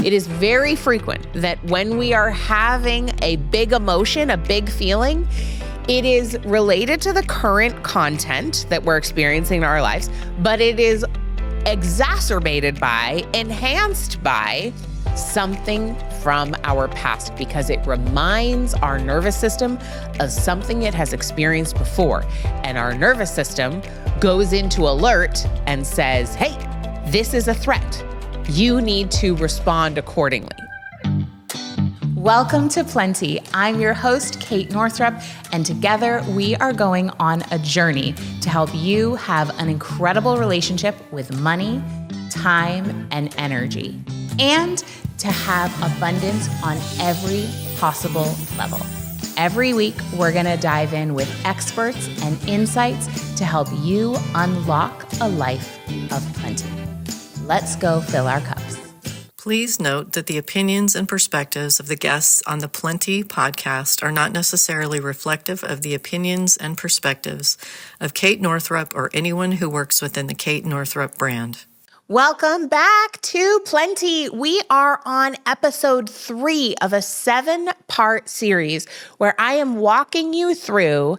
It is very frequent that when we are having a big emotion, a big feeling, it is related to the current content that we're experiencing in our lives, but it is exacerbated by, enhanced by something from our past because it reminds our nervous system of something it has experienced before. And our nervous system goes into alert and says, hey, this is a threat. You need to respond accordingly. Welcome to Plenty. I'm your host, Kate Northrup, and together we are going on a journey to help you have an incredible relationship with money, time, and energy, and to have abundance on every possible level. Every week, we're going to dive in with experts and insights to help you unlock a life of plenty. Let's go fill our cups. Please note that the opinions and perspectives of the guests on the Plenty podcast are not necessarily reflective of the opinions and perspectives of Kate Northrup or anyone who works within the Kate Northrup brand. Welcome back to Plenty. We are on episode 3 of a 7-part series where I am walking you through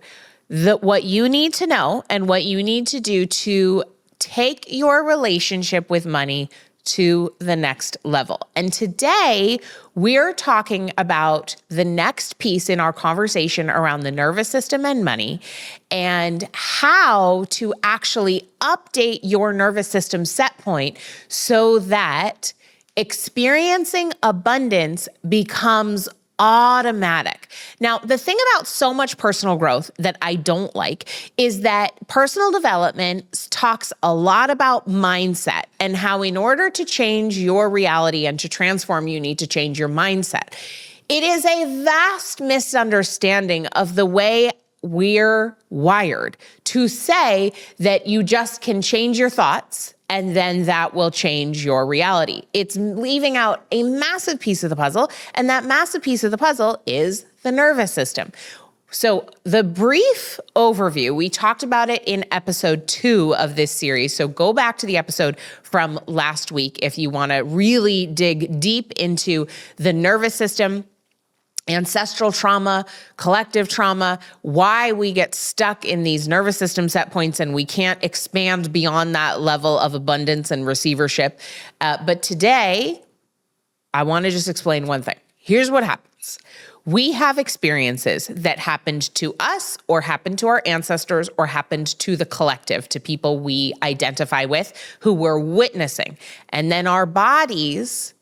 what you need to know and what you need to do to take your relationship with money to the next level. And today we're talking about the next piece in our conversation around the nervous system and money and how to actually update your nervous system set point so that experiencing abundance becomes automatic. Now, the thing about so much personal growth that I don't like is that personal development talks a lot about mindset and how in order to change your reality and to transform, you need to change your mindset. It is a vast misunderstanding of the way we're wired to say that you just can change your thoughts and then that will change your reality. It's leaving out a massive piece of the puzzle, and that massive piece of the puzzle is the nervous system. So the brief overview, we talked about it in episode 2 of this series. So go back to the episode from last week if you want to really dig deep into the nervous system, ancestral trauma, collective trauma, why we get stuck in these nervous system set points and we can't expand beyond that level of abundance and receivership. But today, I want to just explain one thing. Here's what happens. We have experiences that happened to us or happened to our ancestors or happened to the collective, to people we identify with who we're witnessing. And then our bodies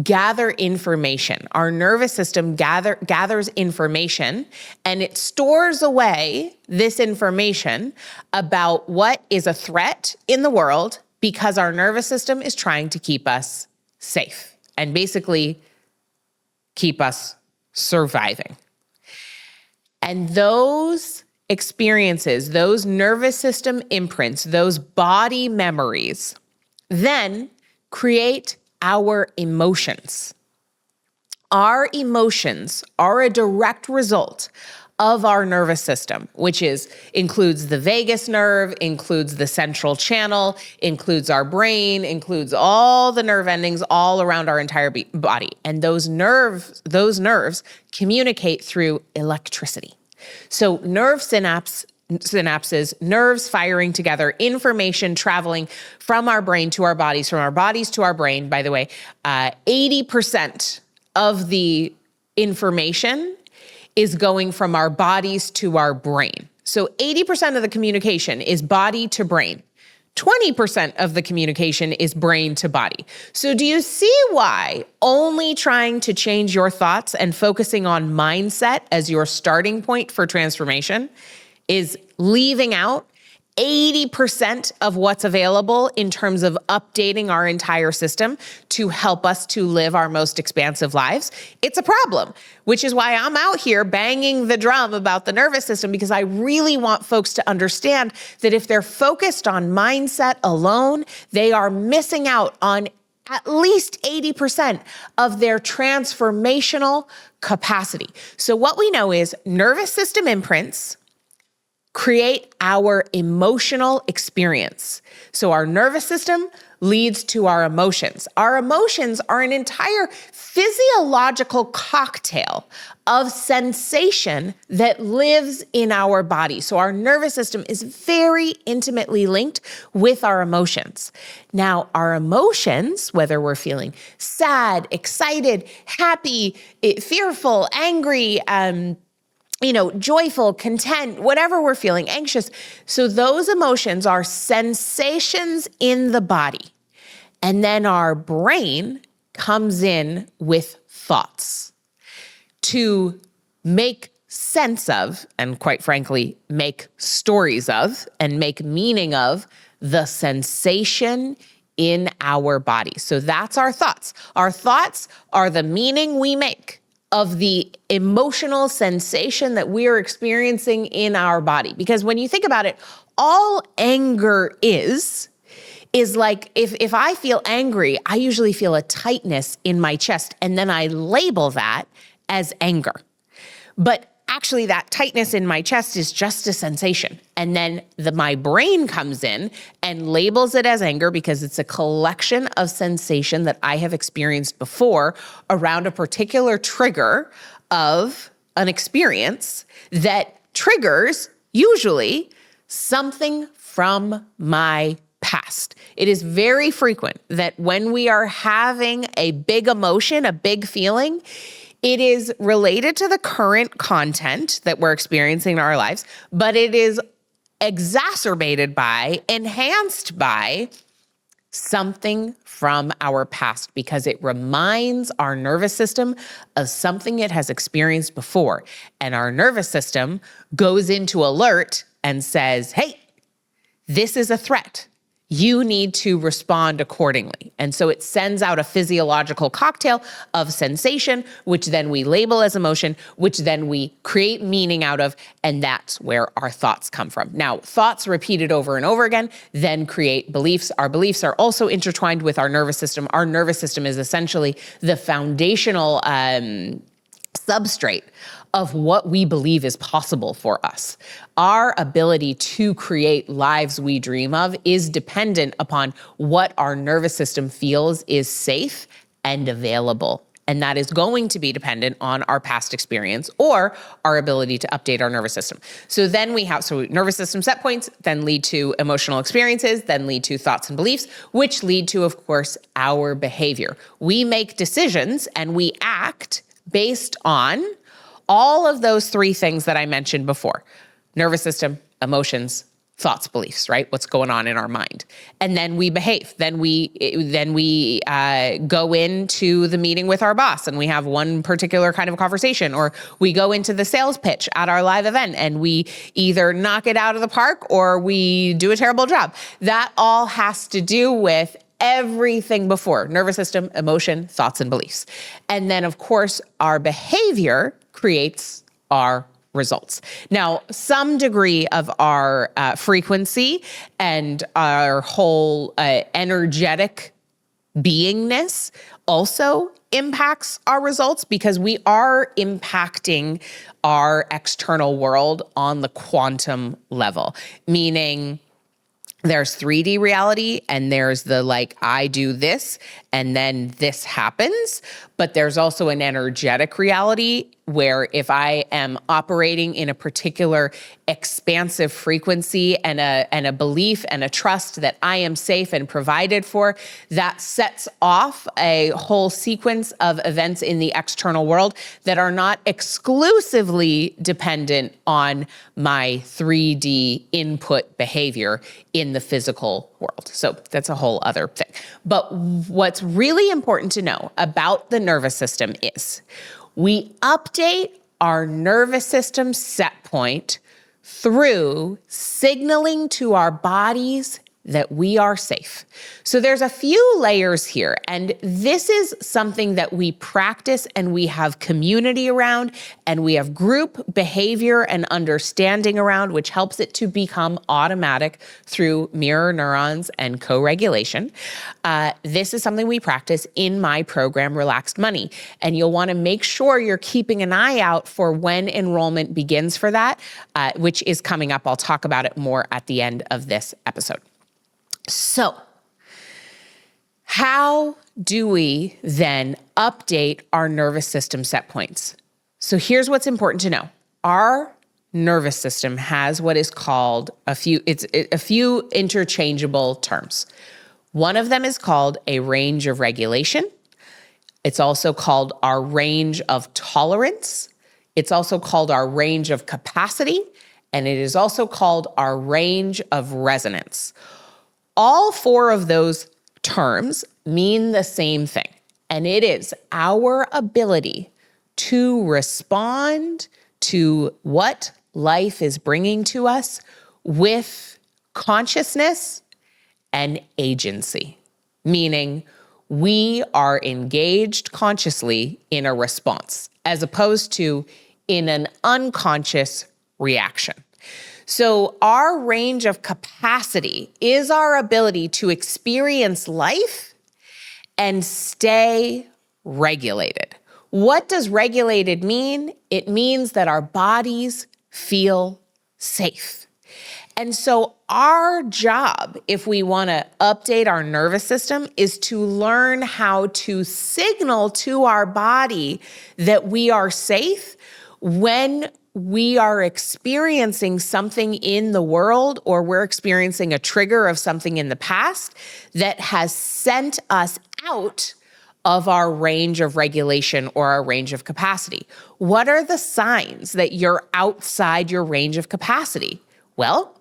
gather information. Our nervous system gathers information and it stores away this information about what is a threat in the world because our nervous system is trying to keep us safe and basically keep us surviving. And those experiences, those nervous system imprints, those body memories, then create our emotions. Our emotions are a direct result of our nervous system, which includes the vagus nerve, includes the central channel, includes our brain, includes all the nerve endings all around our entire body. And those nerves communicate through electricity. So synapses, nerves firing together, information traveling from our brain to our bodies, from our bodies to our brain. By the way, 80% of the information is going from our bodies to our brain. So 80% of the communication is body to brain. 20% of the communication is brain to body. So do you see why only trying to change your thoughts and focusing on mindset as your starting point for transformation is leaving out 80% of what's available in terms of updating our entire system to help us to live our most expansive lives? It's a problem, which is why I'm out here banging the drum about the nervous system, because I really want folks to understand that if they're focused on mindset alone, they are missing out on at least 80% of their transformational capacity. So what we know is nervous system imprints create our emotional experience. So our nervous system leads to our emotions. Our emotions are an entire physiological cocktail of sensation that lives in our body. So our nervous system is very intimately linked with our emotions. Now, our emotions, whether we're feeling sad, excited, happy, fearful, angry, joyful, content, whatever we're feeling, anxious. So those emotions are sensations in the body. And then our brain comes in with thoughts to make sense of, and quite frankly, make stories of, and make meaning of the sensation in our body. So that's our thoughts. Our thoughts are the meaning we make of the emotional sensation that we are experiencing in our body. Because when you think about it, all anger is like, if I feel angry, I usually feel a tightness in my chest, and then I label that as anger. But actually that tightness in my chest is just a sensation. And then my brain comes in and labels it as anger because it's a collection of sensation that I have experienced before around a particular trigger of an experience that triggers usually something from my past. It is very frequent that when we are having a big emotion, a big feeling, it is related to the current content that we're experiencing in our lives, but it is exacerbated by, enhanced by something from our past because it reminds our nervous system of something it has experienced before. And our nervous system goes into alert and says, hey, this is a threat. You need to respond accordingly. And so it sends out a physiological cocktail of sensation, which then we label as emotion, which then we create meaning out of, and that's where our thoughts come from. Now, thoughts repeated over and over again then create beliefs. Our beliefs are also intertwined with our nervous system. Our nervous system is essentially the foundational substrate of what we believe is possible for us. Our ability to create lives we dream of is dependent upon what our nervous system feels is safe and available. And that is going to be dependent on our past experience or our ability to update our nervous system. So then we have, nervous system set points then lead to emotional experiences, then lead to thoughts and beliefs, which lead to, of course, our behavior. We make decisions and we act based on all of those three things that I mentioned before: nervous system, emotions, thoughts, beliefs, right? What's going on in our mind. And then we behave. Then we go into the meeting with our boss and we have one particular kind of conversation, or we go into the sales pitch at our live event and we either knock it out of the park or we do a terrible job. That all has to do with everything before: nervous system, emotion, thoughts, and beliefs. And then, of course, our behavior creates our results. Now, some degree of our frequency and our whole energetic beingness also impacts our results because we are impacting our external world on the quantum level, meaning there's 3D reality and there's the I do this and then this happens, but there's also an energetic reality where if I am operating in a particular expansive frequency and a belief and a trust that I am safe and provided for, that sets off a whole sequence of events in the external world that are not exclusively dependent on my 3D input behavior in the physical world. So that's a whole other thing. But what's really important to know about the nervous system is we update our nervous system set point through signaling to our bodies that we are safe. So there's a few layers here, and this is something that we practice and we have community around and we have group behavior and understanding around, which helps it to become automatic through mirror neurons and co-regulation. This is something we practice in my program, Relaxed Money, and you'll want to make sure you're keeping an eye out for when enrollment begins for that, which is coming up. I'll talk about it more at the end of this episode. So, how do we then update our nervous system set points? So here's what's important to know. Our nervous system has what is called a few interchangeable terms. One of them is called a range of regulation. It's also called our range of tolerance. It's also called our range of capacity, and it is also called our range of resonance. All four of those terms mean the same thing, and it is our ability to respond to what life is bringing to us with consciousness and agency, meaning we are engaged consciously in a response as opposed to in an unconscious reaction. So our range of capacity is our ability to experience life and stay regulated. What does regulated mean? It means that our bodies feel safe. And so our job, if we want to update our nervous system, is to learn how to signal to our body that we are safe when we are experiencing something in the world, or we're experiencing a trigger of something in the past that has sent us out of our range of regulation or our range of capacity. What are the signs that you're outside your range of capacity? Well,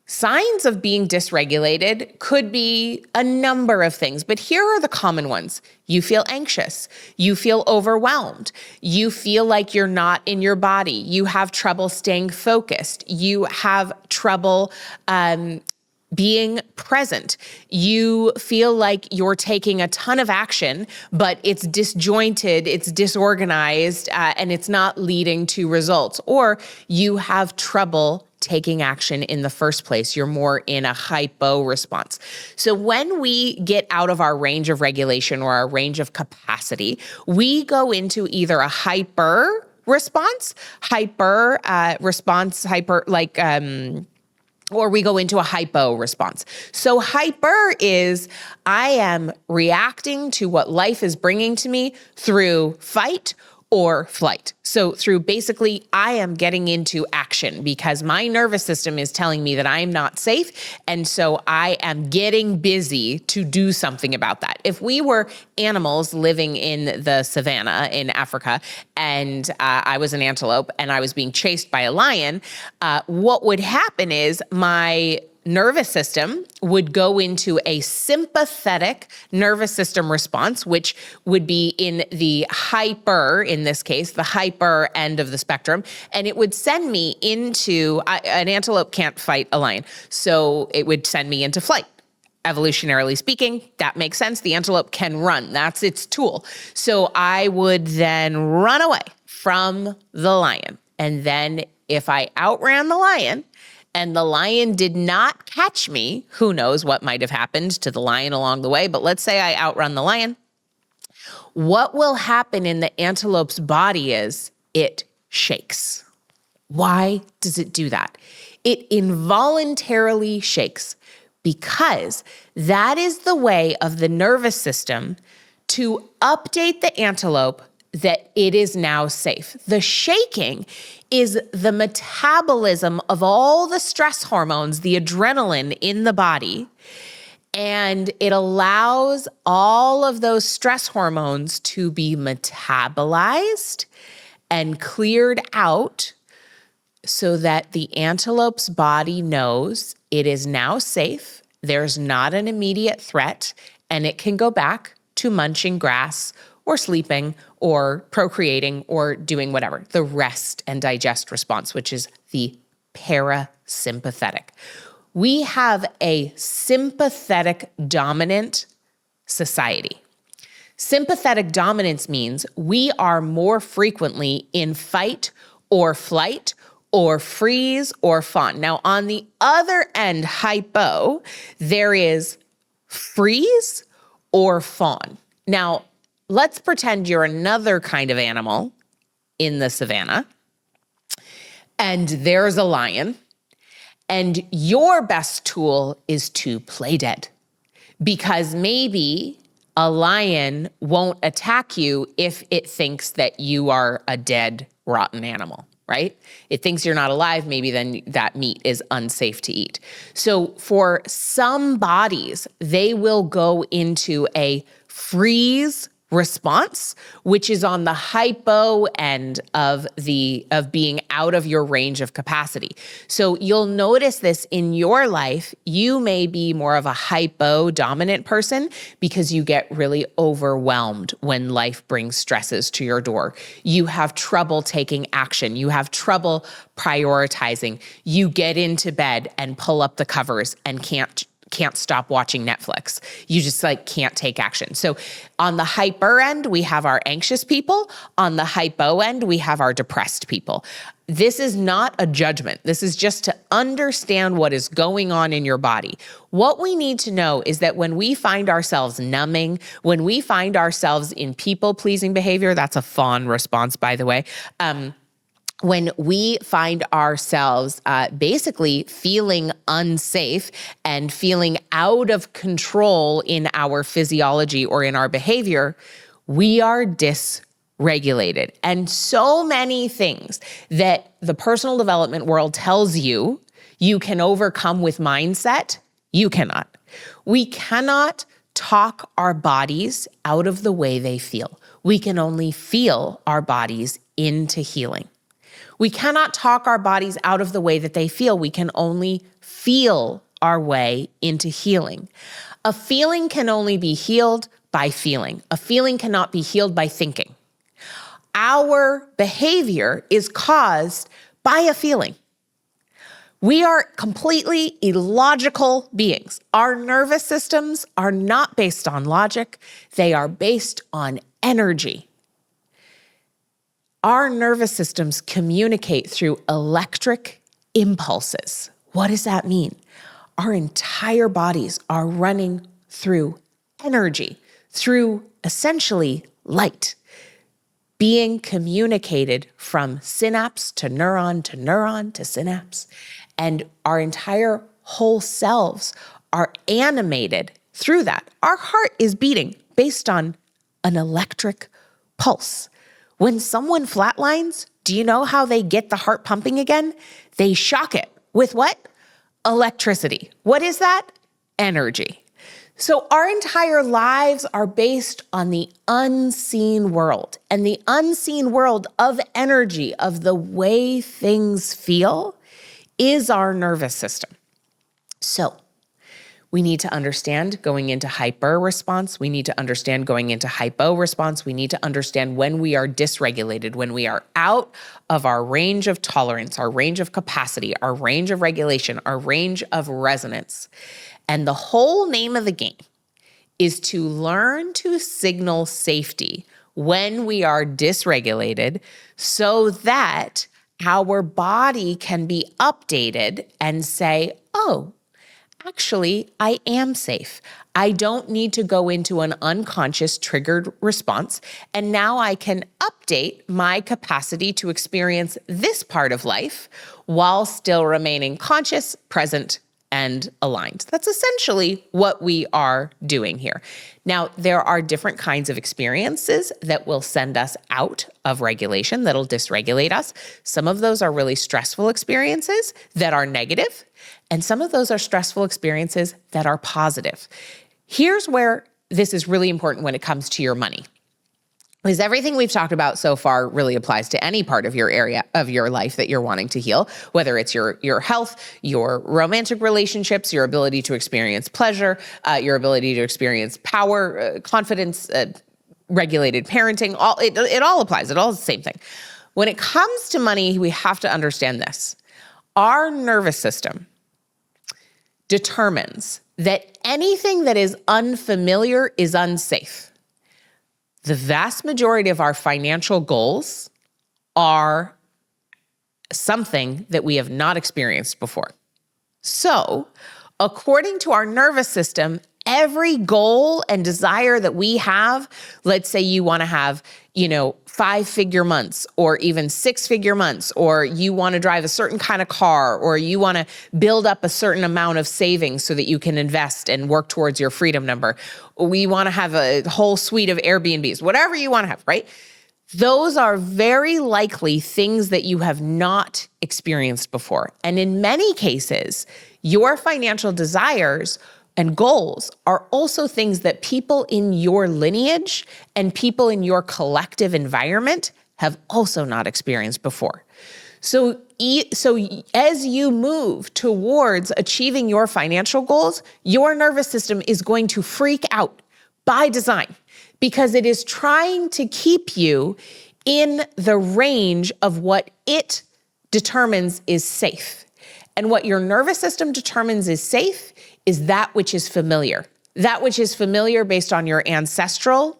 signs of being dysregulated could be a number of things, but here are the common ones. You feel anxious. You feel overwhelmed. You feel like you're not in your body. You have trouble staying focused. You have trouble being present. You feel like you're taking a ton of action, but it's disjointed, it's disorganized, and it's not leading to results. Or you have trouble taking action in the first place. You're more in a hypo response. So when we get out of our range of regulation or our range of capacity, we go into either a hyper response, or we go into a hypo response. So hyper is I am reacting to what life is bringing to me through fight or flight. So through basically, I am getting into action because my nervous system is telling me that I am not safe. And so I am getting busy to do something about that. If we were animals living in the savannah in Africa and I was an antelope and I was being chased by a lion, what would happen is my nervous system would go into a sympathetic nervous system response, which would be in the hyper, in this case, the hyper end of the spectrum. And it would send me into, an antelope can't fight a lion. So it would send me into flight. Evolutionarily speaking, that makes sense. The antelope can run. That's its tool. So I would then run away from the lion. And then if I outran the lion, and the lion did not catch me, who knows what might have happened to the lion along the way, but let's say I outrun the lion. What will happen in the antelope's body is it shakes. Why does it do that? It involuntarily shakes because that is the way of the nervous system to update the antelope that it is now safe. The shaking is the metabolism of all the stress hormones, the adrenaline in the body, and it allows all of those stress hormones to be metabolized and cleared out so that the antelope's body knows it is now safe, there's not an immediate threat, and it can go back to munching grass or sleeping or procreating or doing whatever, the rest and digest response, which is the parasympathetic. we have a sympathetic dominant society. Sympathetic dominance means we are more frequently in fight or flight or freeze or fawn. Now, on the other end, hypo, there is freeze or fawn. Now, let's pretend you're another kind of animal in the savannah, and there's a lion, and your best tool is to play dead, because maybe a lion won't attack you if it thinks that you are a dead, rotten animal, right? It thinks you're not alive, maybe then that meat is unsafe to eat. So for some bodies, they will go into a freeze response, which is on the hypo end of being out of your range of capacity. So you'll notice this in your life. You may be more of a hypo dominant person because you get really overwhelmed when life brings stresses to your door. You have trouble taking action. You have trouble prioritizing. You get into bed and pull up the covers and can't stop watching Netflix. You just can't take action. So on the hyper end, we have our anxious people. On the hypo end, we have our depressed people. This is not a judgment. This is just to understand what is going on in your body. What we need to know is that when we find ourselves numbing, when we find ourselves in people-pleasing behavior, that's a fawn response, by the way, when we find ourselves basically feeling unsafe and feeling out of control in our physiology or in our behavior, we are dysregulated. And so many things that the personal development world tells you you can overcome with mindset, you cannot. We cannot talk our bodies out of the way they feel. We can only feel our bodies into healing. We cannot talk our bodies out of the way that they feel. We can only feel our way into healing. A feeling can only be healed by feeling. A feeling cannot be healed by thinking. Our behavior is caused by a feeling. We are completely illogical beings. Our nervous systems are not based on logic. They are based on energy. Our nervous systems communicate through electric impulses. What does that mean? Our entire bodies are running through energy, through essentially light, being communicated from synapse to neuron to neuron to synapse. And our entire whole selves are animated through that. Our heart is beating based on an electric pulse. When someone flatlines, do you know how they get the heart pumping again? They shock it with what? Electricity. What is that? Energy. So our entire lives are based on the unseen world, and the unseen world of energy, of the way things feel, is our nervous system. So we need to understand going into hyper response. We need to understand going into hypo response. We need to understand when we are dysregulated, when we are out of our range of tolerance, our range of capacity, our range of regulation, our range of resonance. And the whole name of the game is to learn to signal safety when we are dysregulated so that our body can be updated and say, oh, actually, I am safe. I don't need to go into an unconscious triggered response. And now I can update my capacity to experience this part of life while still remaining conscious, present, and aligned. That's essentially what we are doing here. Now, there are different kinds of experiences that will send us out of regulation, that'll dysregulate us. Some of those are really stressful experiences that are negative, and some of those are stressful experiences that are positive. Here's where this is really important when it comes to your money. Because everything we've talked about so far really applies to any part of your area of your life that you're wanting to heal, whether it's your health, your romantic relationships, your ability to experience pleasure, your ability to experience power, confidence, regulated parenting. It all applies. It all is the same thing. When it comes to money, we have to understand this. Our nervous system determines that anything that is unfamiliar is unsafe. The vast majority of our financial goals are something that we have not experienced before. So, according to our nervous system, every goal and desire that we have, let's say you want to have, 5-figure months or even 6-figure months, or you want to drive a certain kind of car, or you want to build up a certain amount of savings so that you can invest and work towards your freedom number. We want to have a whole suite of Airbnbs, whatever you want to have, right? Those are very likely things that you have not experienced before. And in many cases, your financial desires and goals are also things that people in your lineage and people in your collective environment have also not experienced before. So as you move towards achieving your financial goals, your nervous system is going to freak out by design, because it is trying to keep you in the range of what it determines is safe. And what your nervous system determines is safe is that which is familiar. That which is familiar based on your ancestral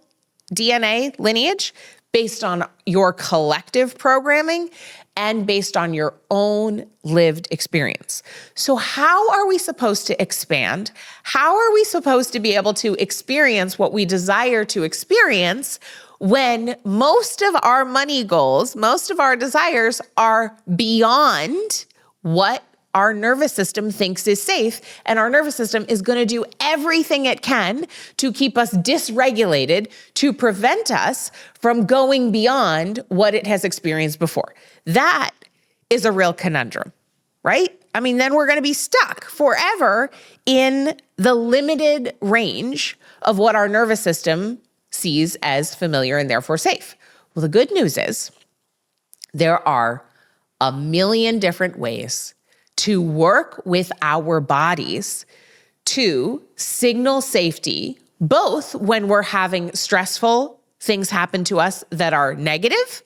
DNA lineage, based on your collective programming, and based on your own lived experience. So how are we supposed to expand? How are we supposed to be able to experience what we desire to experience when most of our money goals, most of our desires are beyond what our nervous system thinks is safe, and our nervous system is going to do everything it can to keep us dysregulated, to prevent us from going beyond what it has experienced before. That is a real conundrum, right? I mean, then we're going to be stuck forever in the limited range of what our nervous system sees as familiar and therefore safe. Well, the good news is there are a million different ways to work with our bodies to signal safety, both when we're having stressful things happen to us that are negative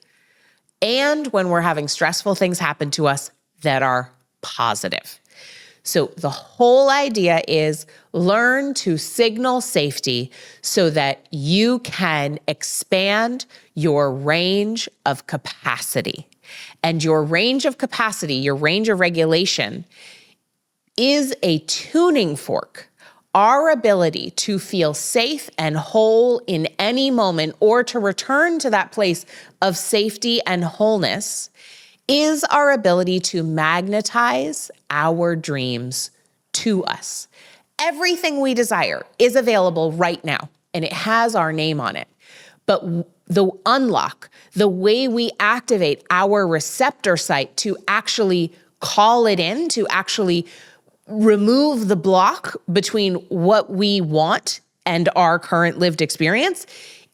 and when we're having stressful things happen to us that are positive. So the whole idea is learn to signal safety so that you can expand your range of capacity. And your range of capacity, your range of regulation, is a tuning fork. Our ability to feel safe and whole in any moment, or to return to that place of safety and wholeness, is our ability to magnetize our dreams to us. Everything we desire is available right now, and it has our name on it. But the unlock, the way we activate our receptor site to actually call it in, to actually remove the block between what we want and our current lived experience,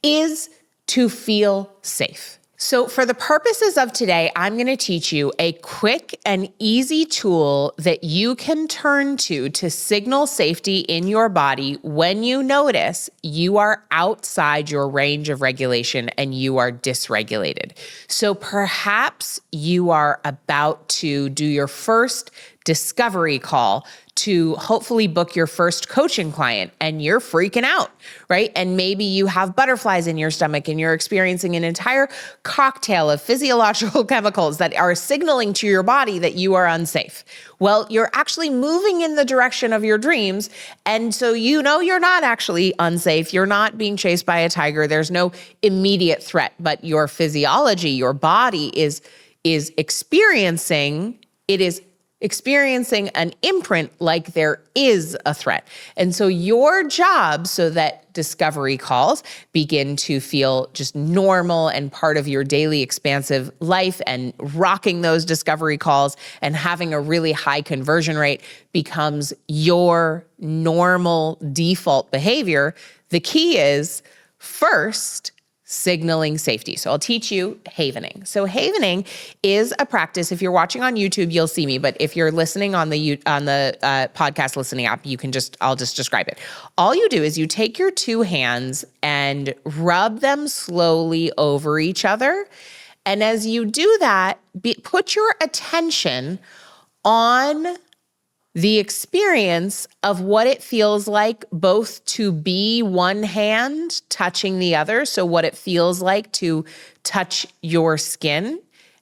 is to feel safe. So for the purposes of today, I'm going to teach you a quick and easy tool that you can turn to signal safety in your body when you notice you are outside your range of regulation and you are dysregulated. So perhaps you are about to do your first discovery call to hopefully book your first coaching client, and you're freaking out, right? And maybe you have butterflies in your stomach and you're experiencing an entire cocktail of physiological chemicals that are signaling to your body that you are unsafe. Well, you're actually moving in the direction of your dreams. And so you know you're not actually unsafe. You're not being chased by a tiger. There's no immediate threat, but your physiology, your body is experiencing an imprint like there is a threat. And so your job, so that discovery calls begin to feel just normal and part of your daily expansive life, and rocking those discovery calls and having a really high conversion rate becomes your normal default behavior. The key is first signaling safety. So I'll teach you havening. So havening is a practice. If you're watching on YouTube, you'll see me, but if you're listening on the podcast listening app, I'll just describe it. All you do is you take your two hands and rub them slowly over each other. And as you do that, put your attention on the experience of what it feels like both to be one hand touching the other. So what it feels like to touch your skin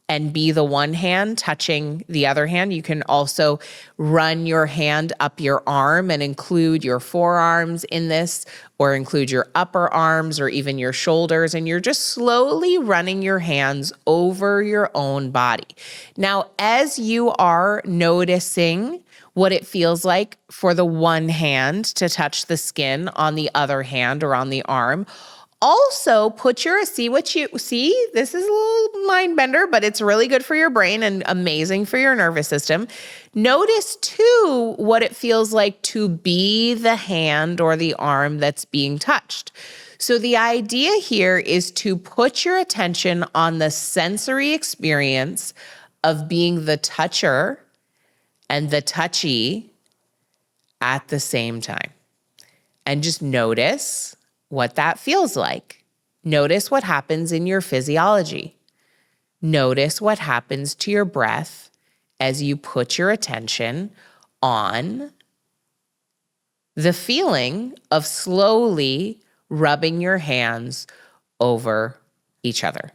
and be the one hand touching the other hand. You can also run your hand up your arm and include your forearms in this, or include your upper arms or even your shoulders. And you're just slowly running your hands over your own body. Now, as you are noticing what it feels like for the one hand to touch the skin on the other hand or on the arm, also see what you see. This is a little mind bender, but it's really good for your brain and amazing for your nervous system. Notice too what it feels like to be the hand or the arm that's being touched. So the idea here is to put your attention on the sensory experience of being the toucher and the touchy at the same time. And just notice what that feels like. Notice what happens in your physiology. Notice what happens to your breath as you put your attention on the feeling of slowly rubbing your hands over each other.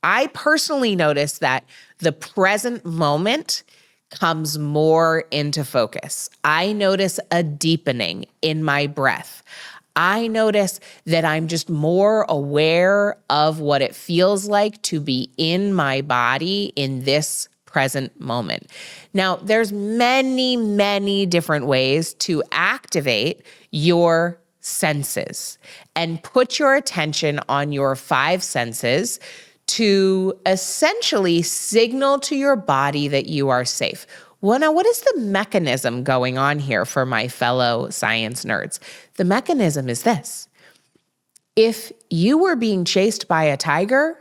I personally notice that the present moment comes more into focus. I notice a deepening in my breath. I notice that I'm just more aware of what it feels like to be in my body in this present moment. Now, there's many, many different ways to activate your senses and put your attention on your 5 senses to essentially signal to your body that you are safe. Well, now, what is the mechanism going on here for my fellow science nerds? The mechanism is this. If you were being chased by a tiger,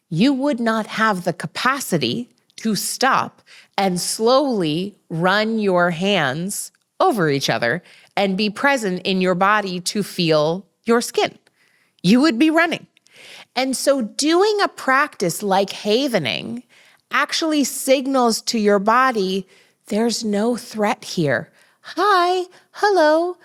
you would not have the capacity to stop and slowly run your hands over each other and be present in your body to feel your skin. You would be running. And so doing a practice like havening actually signals to your body, there's no threat here. Hi, hello,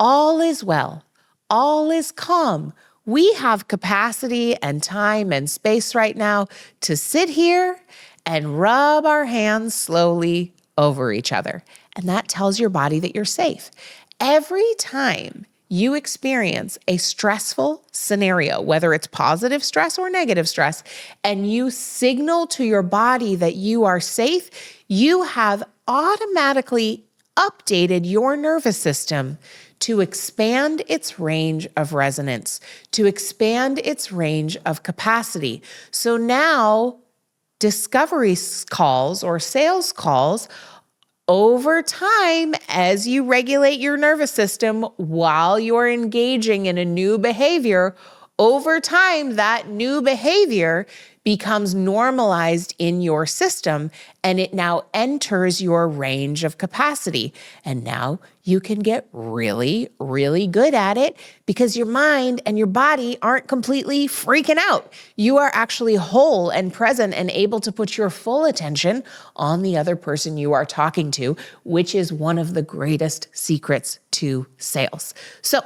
all is well, all is calm. We have capacity and time and space right now to sit here and rub our hands slowly over each other. And that tells your body that you're safe. Every time you experience a stressful scenario, whether it's positive stress or negative stress, and you signal to your body that you are safe, you have automatically updated your nervous system to expand its range of resonance, to expand its range of capacity. So now discovery calls or sales calls over time, as you regulate your nervous system while you're engaging in a new behavior, over time, that new behavior becomes normalized in your system and it now enters your range of capacity. And now you can get really, really good at it because your mind and your body aren't completely freaking out. You are actually whole and present and able to put your full attention on the other person you are talking to, which is one of the greatest secrets to sales. So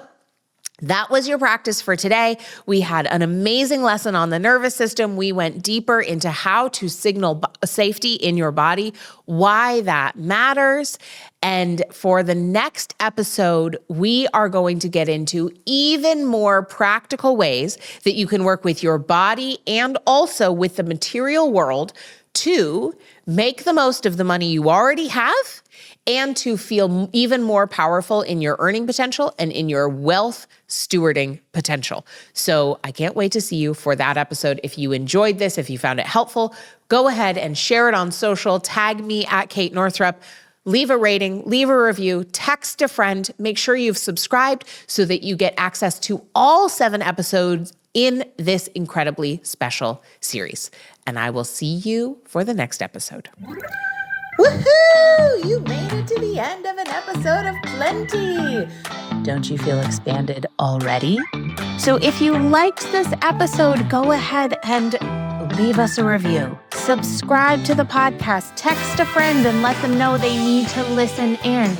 that was your practice for today. We had an amazing lesson on the nervous system. We went deeper into how to signal safety in your body, why that matters. And for the next episode, we are going to get into even more practical ways that you can work with your body and also with the material world to make the most of the money you already have and to feel even more powerful in your earning potential and in your wealth stewarding potential. So I can't wait to see you for that episode. If you enjoyed this, if you found it helpful, go ahead and share it on social, tag me at Kate Northrup, leave a rating, leave a review, text a friend, make sure you've subscribed so that you get access to all 7 episodes in this incredibly special series. And I will see you for the next episode. Woohoo! You made it to the end of an episode of Plenty. Don't you feel expanded already? So if you liked this episode, go ahead and leave us a review. Subscribe to the podcast, text a friend and let them know they need to listen in.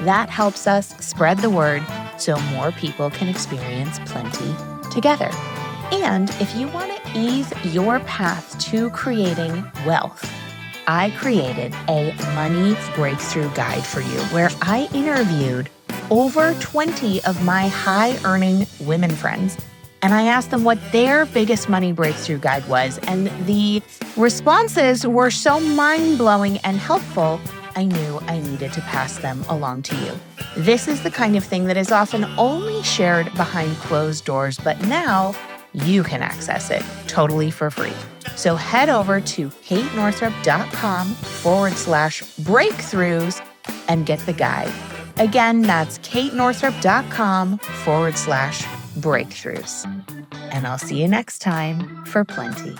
That helps us spread the word so more people can experience plenty together. And if you want to ease your path to creating wealth, I created a money breakthrough guide for you where I interviewed over 20 of my high-earning women friends, and I asked them what their biggest money breakthrough guide was, and the responses were so mind-blowing and helpful, I knew I needed to pass them along to you. This is the kind of thing that is often only shared behind closed doors, but now you can access it totally for free. So head over to katenorthrup.com/breakthroughs and get the guide. Again, that's katenorthrup.com/breakthroughs. And I'll see you next time for plenty.